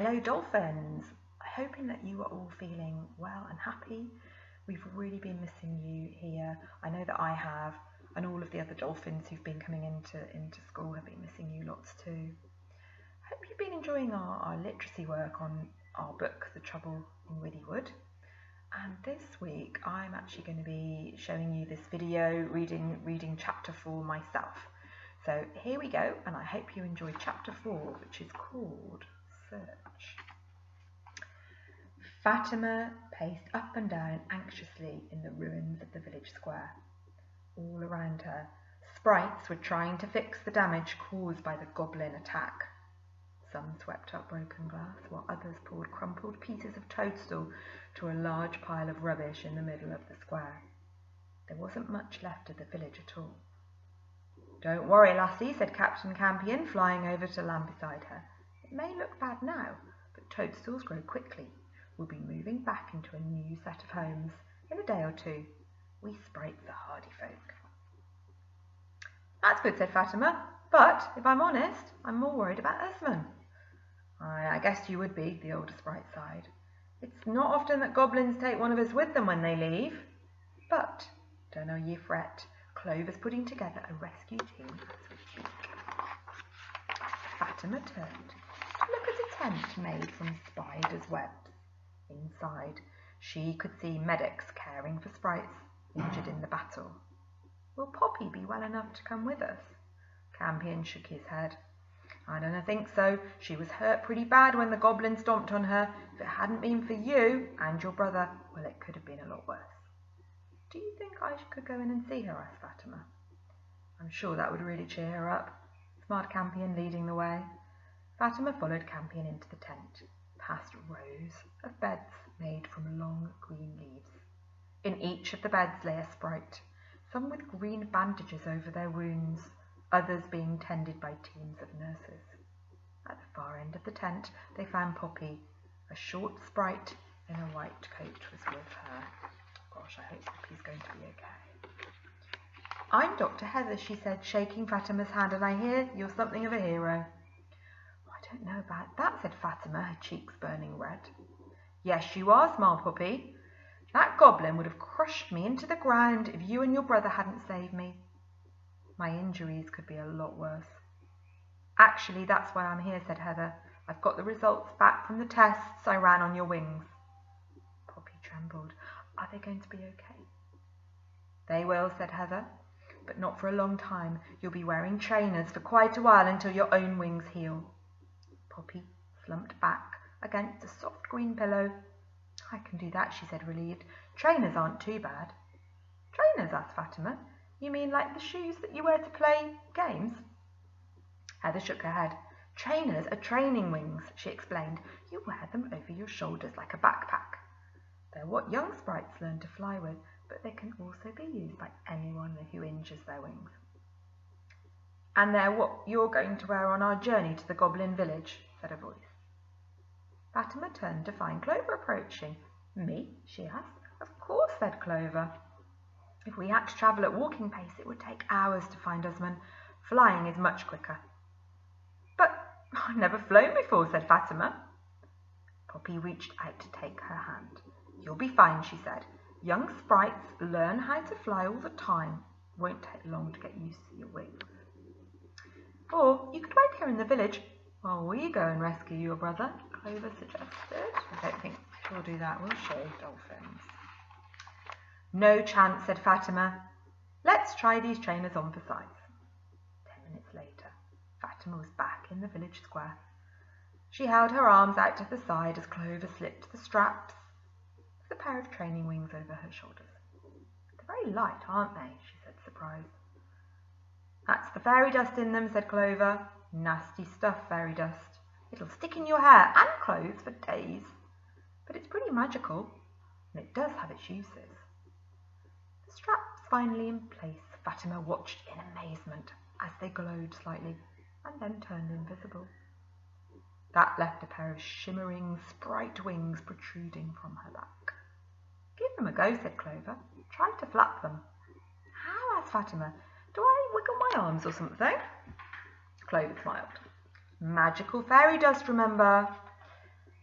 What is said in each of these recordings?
Hello dolphins! Hoping that you are all feeling well and happy. We've really been missing you here. I know that I have, and all of the other dolphins who've been coming into school have been missing you lots too. Hope you've been enjoying our literacy work on our book, The Trouble in Withy Wood. And this week I'm actually going to be showing you this video, reading chapter 4 myself. So here we go, and I hope you enjoy chapter 4, which is called Search. Fatima paced up and down anxiously in the ruins of the village square. All around her, sprites were trying to fix the damage caused by the goblin attack. Some swept up broken glass, while others poured crumpled pieces of toadstool to a large pile of rubbish in the middle of the square. There wasn't much left of the village at all. "Don't worry, lassie," said Captain Campion, flying over to land beside her. "It may look bad now, but toadstools grow quickly. We'll be moving back into a new set of homes in a day or two. We sprites are hardy folk." "That's good," said Fatima, "but if I'm honest, I'm more worried about Usman." I guess you would be," the older sprite sighed. "It's not often that goblins take one of us with them when they leave. But don't know ye fret. Clover's putting together a rescue team as we speak." Fatima turned to look at a tent made from spiders' webs. Inside, she could see medics caring for sprites injured in the battle. "Will Poppy be well enough to come with us?" Campion shook his head. "I don't think so. She was hurt pretty bad when the goblin stomped on her. If it hadn't been for you and your brother, well, it could have been a lot worse." "Do you think I could go in and see her?" asked Fatima. "I'm sure that would really cheer her up," smiled Campion, leading the way. Fatima followed Campion into the tent, past rows of beds made from long green leaves. In each of the beds lay a sprite, some with green bandages over their wounds, others being tended by teams of nurses. At the far end of the tent they found Poppy. A short sprite in a white coat was with her. Gosh, I hope Poppy's going to be okay. "I'm Dr. Heather," she said, shaking Fatima's hand, "and I hear you're something of a hero." "I don't know about that," said Fatima, her cheeks burning red. "Yes, you are," smiled Poppy. "That goblin would have crushed me into the ground if you and your brother hadn't saved me. My injuries could be a lot worse." "Actually, that's why I'm here," said Heather. "I've got the results back from the tests I ran on your wings." Poppy trembled. "Are they going to be okay?" "They will," said Heather, "but not for a long time. You'll be wearing trainers for quite a while until your own wings heal." Poppy slumped back against a soft green pillow. "I can do that," she said, relieved. "Trainers aren't too bad." "Trainers?" asked Fatima. "You mean like the shoes that you wear to play games?" Heather shook her head. "Trainers are training wings," she explained. "You wear them over your shoulders like a backpack. They're what young sprites learn to fly with, but they can also be used by anyone who injures their wings." "And they're what you're going to wear on our journey to the goblin village," said a voice. Fatima turned to find Clover approaching. "Me?" she asked. "Of course," said Clover. "If we had to travel at walking pace, it would take hours to find Usman. Flying is much quicker." "But I've never flown before," said Fatima. Poppy reached out to take her hand. "You'll be fine," she said. "Young sprites learn how to fly all the time. It won't take long to get used to your wings. Or you could wait here in the village while we go and rescue your brother," Clover suggested. "I don't think she'll do that, will she, dolphins?" "No chance," said Fatima. "Let's try these trainers on for size." 10 minutes later, Fatima was back in the village square. She held her arms out to the side as Clover slipped the straps of a pair of training wings over her shoulders. "They're very light, aren't they?" she said, surprised. "That's the fairy dust in them," said Clover. "Nasty stuff, fairy dust. It'll stick in your hair and clothes for days. But it's pretty magical, and it does have its uses." The straps finally in place, Fatima watched in amazement as they glowed slightly and then turned invisible. That left a pair of shimmering sprite wings protruding from her back. "Give them a go," said Clover. "Try to flap them." "How?" asked Fatima. "Do I wiggle my arms or something?" Clover smiled. "Magical fairy dust, remember."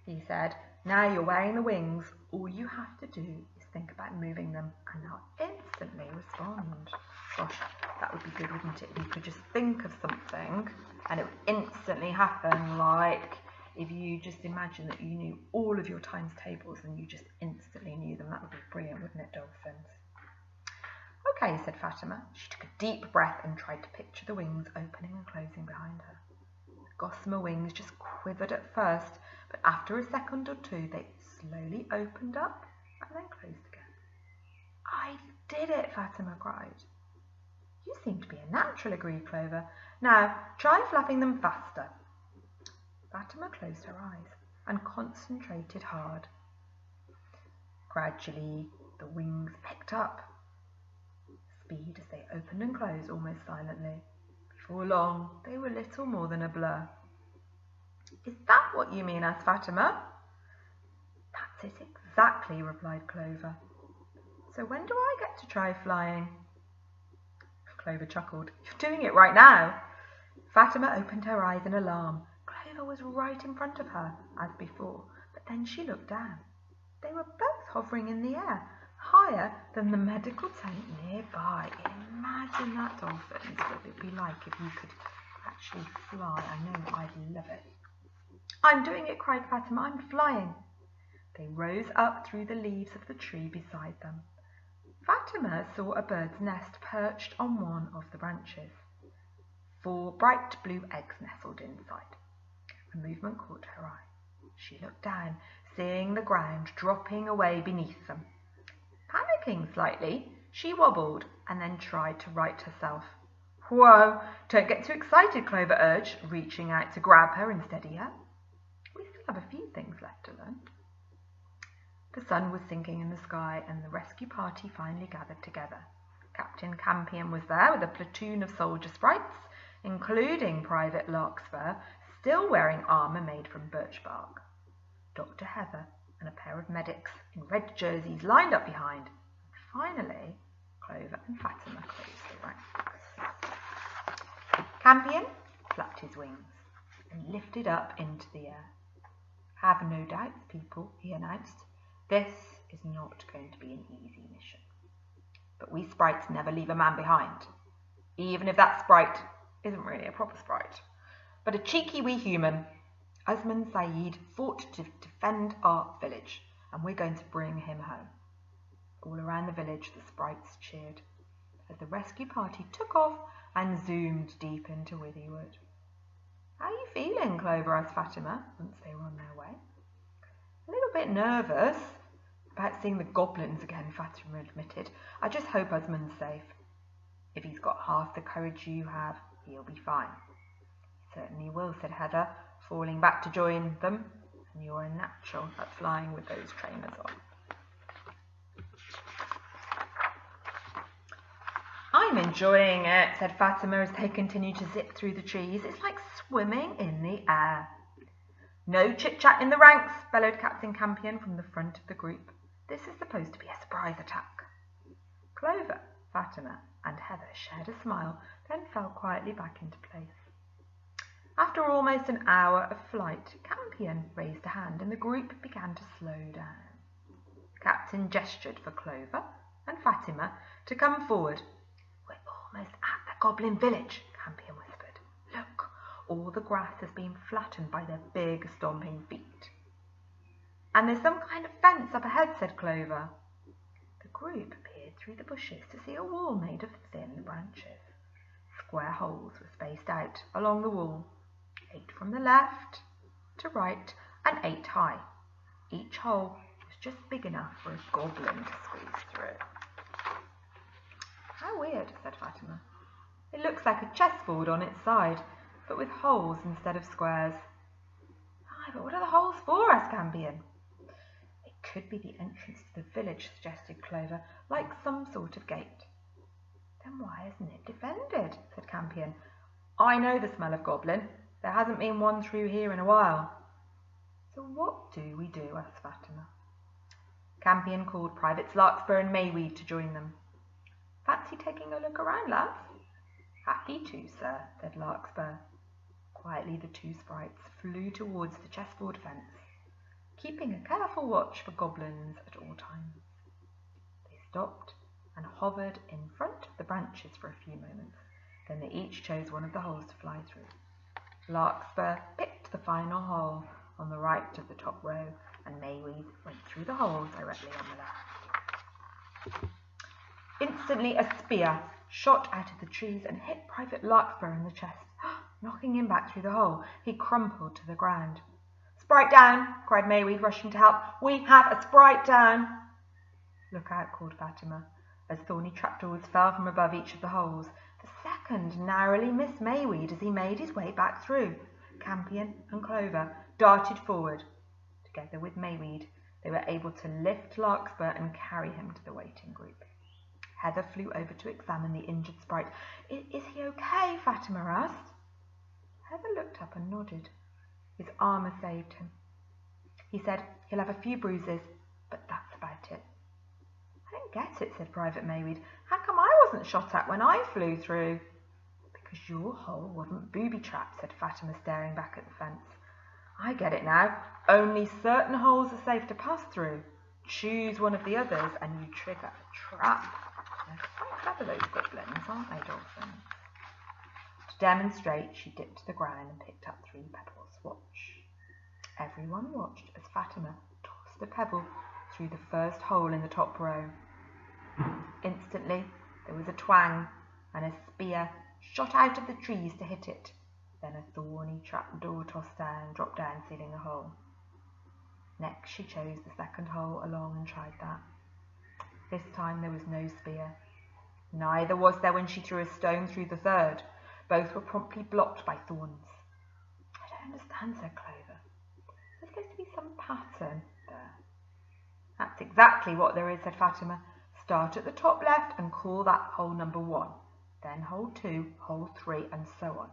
he said. Now you're wearing the wings. All you have to do is think about moving them and they'll instantly respond. Gosh, that would be good, wouldn't it? If you could just think of something and it would instantly happen, like if you just imagine that you knew all of your times tables and you just instantly knew them. That would be brilliant, wouldn't it, dolphins? Okay, said Fatima. She took a deep breath and tried to picture the wings opening and closing behind her. The gossamer wings just quivered at first, but after a second or two they slowly opened up and then closed again. I did it, Fatima cried. You seem to be a natural, agreed Clover. Now try flapping them faster. Fatima closed her eyes and concentrated hard. Gradually the wings picked up speed as they opened and closed almost silently. Before long they were little more than a blur. Is that what you mean? Asked Fatima. That's it exactly, replied Clover. So when do I get to try flying? Clover chuckled. You're doing it right now. Fatima opened her eyes in alarm. Clover was right in front of her, as before, but then she looked down. They were both hovering in the air, higher than the medical tent nearby. Imagine that, dolphins, what it would be like if you could actually fly. I know I'd love it. I'm doing it, cried Fatima. I'm flying. They rose up through the leaves of the tree beside them. Fatima saw a bird's nest perched on one of the branches. 4 bright blue eggs nestled inside. A movement caught her eye. She looked down, seeing the ground dropping away beneath them. Panicking slightly, she wobbled and then tried to right herself. Whoa, don't get too excited, Clover urged, reaching out to grab her and steady her. We still have a few things left to learn. The sun was sinking in the sky and the rescue party finally gathered together. Captain Campion was there with a platoon of soldier sprites, including Private Larkspur, still wearing armour made from birch bark. Dr. Heather and a pair of medics in red jerseys lined up behind. Finally, Clover and Fatima closed the ranks. Campion flapped his wings and lifted up into the air. Have no doubts, people, he announced. This is not going to be an easy mission. But we sprites never leave a man behind, even if that sprite isn't really a proper sprite, but a cheeky wee human. Osman Saeed fought to defend our village, and we're going to bring him home. All around the village the sprites cheered as the rescue party took off and zoomed deep into Withy Wood. How are you feeling, Clover? Asked Fatima once they were on their way. A little bit nervous about seeing the goblins again, Fatima admitted. I just hope Osman's safe. If he's got half the courage you have, he'll be fine. He certainly will, said Heather, falling back to join them. And you're a natural at flying with those trainers on. I'm enjoying it, said Fatima as they continued to zip through the trees. It's like swimming in the air. No chit-chat in the ranks, bellowed Captain Campion from the front of the group. This is supposed to be a surprise attack. Clover, Fatima and Heather shared a smile, then fell quietly back into place. After almost an hour of flight, Campion raised a hand and the group began to slow down. The captain gestured for Clover and Fatima to come forward. We're almost at the goblin village, Campion whispered. Look, all the grass has been flattened by their big stomping feet. And there's some kind of fence up ahead, said Clover. The group peered through the bushes to see a wall made of thin branches. Square holes were spaced out along the wall, 8 from the left to right and 8 high. Each hole was just big enough for a goblin to squeeze through. How weird, said Fatima. It looks like a chessboard on its side, but with holes instead of squares. Aye, but what are the holes for? Asked Campion. It could be the entrance to the village, suggested Clover, like some sort of gate. Then why isn't it defended? Said Campion. I know the smell of goblin. There hasn't been one through here in a while. So what do we do? Asked Fatima. Campion called Privates Larkspur and Mayweed to join them. Fancy taking a look around, lads? Happy to, sir, said Larkspur. Quietly the 2 sprites flew towards the chessboard fence. keeping a careful watch for goblins at all times. They stopped and hovered in front of the branches for a few moments. Then they each chose one of the holes to fly through. Larkspur picked the final hole on the right of the top row, and Mayweed went through the hole directly on the left. Instantly a spear shot out of the trees and hit Private Larkspur in the chest, knocking him back through the hole. He crumpled to the ground. "Sprite down!" cried Mayweed, rushing to help. "We have a sprite down!" "Look out," called Fatima, as thorny trapdoors fell from above each of the holes. The second narrowly missed Mayweed as he made his way back through. Campion and Clover darted forward. Together with Mayweed, they were able to lift Larkspur and carry him to the waiting group. Heather flew over to examine the injured sprite. "Is he okay?" Fatima asked. Heather looked up and nodded. His armour saved him. He said he'll have a few bruises, but that's about it. "I don't get it," said Private Mayweed. "How come I wasn't shot at when I flew through?" "Because your hole wasn't booby-trapped," said Fatima, staring back at the fence. "I get it now. Only certain holes are safe to pass through. Choose one of the others and you trigger a trap." They're quite clever, those goblins, aren't they, dolphins? To demonstrate, she dipped to the ground and picked up 3 pebbles. Watch. Everyone watched as Fatima tossed a pebble through the first hole in the top row. Instantly, there was a twang, and a spear shot out of the trees to hit it. Then a thorny trapdoor dropped down, sealing the hole. Next, she chose the second hole along and tried that. This time there was no spear. Neither was there when she threw a stone through the third. Both were promptly blocked by thorns. "I don't understand," said Clover. "There's supposed to be some pattern there." "That's exactly what there is," said Fatima. "Start at the top left and call that hole number 1. Then hole 2, hole 3, and so on.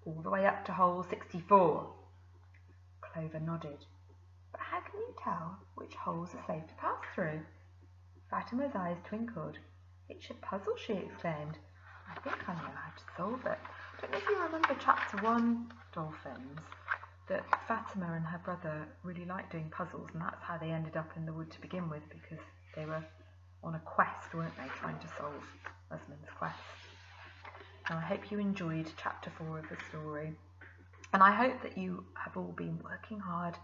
All the way up to hole 64. Clover nodded. "But how can you tell which holes are safe to pass through?" Fatima's eyes twinkled. "It's a puzzle," she exclaimed. "I think I know how to solve it. I don't know if you remember chapter 1, Dolphins, that Fatima and her brother really liked doing puzzles, and that's how they ended up in the wood to begin with, because they were on a quest, weren't they, trying to solve Usman's quest. Now, I hope you enjoyed chapter 4 of the story, and I hope that you have all been working hard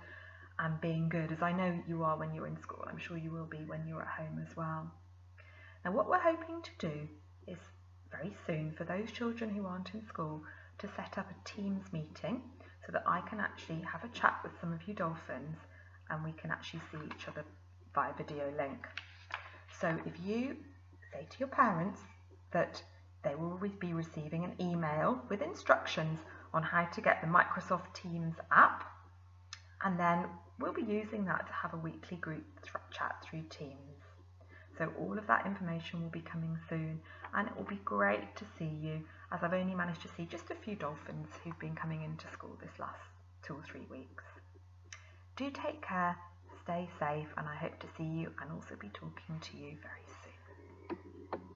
and being good, as I know you are when you're in school. I'm sure you will be when you're at home as well. Now, what we're hoping to do is very soon, for those children who aren't in school, to set up a Teams meeting so that I can actually have a chat with some of you dolphins and we can actually see each other via video link. So if you say to your parents that they will be receiving an email with instructions on how to get the Microsoft Teams app, and then we'll be using that to have a weekly group chat through Teams. So all of that information will be coming soon, and it will be great to see you, as I've only managed to see just a few dolphins who've been coming into school this last 2 or 3 weeks. Do take care, stay safe, and I hope to see you and also be talking to you very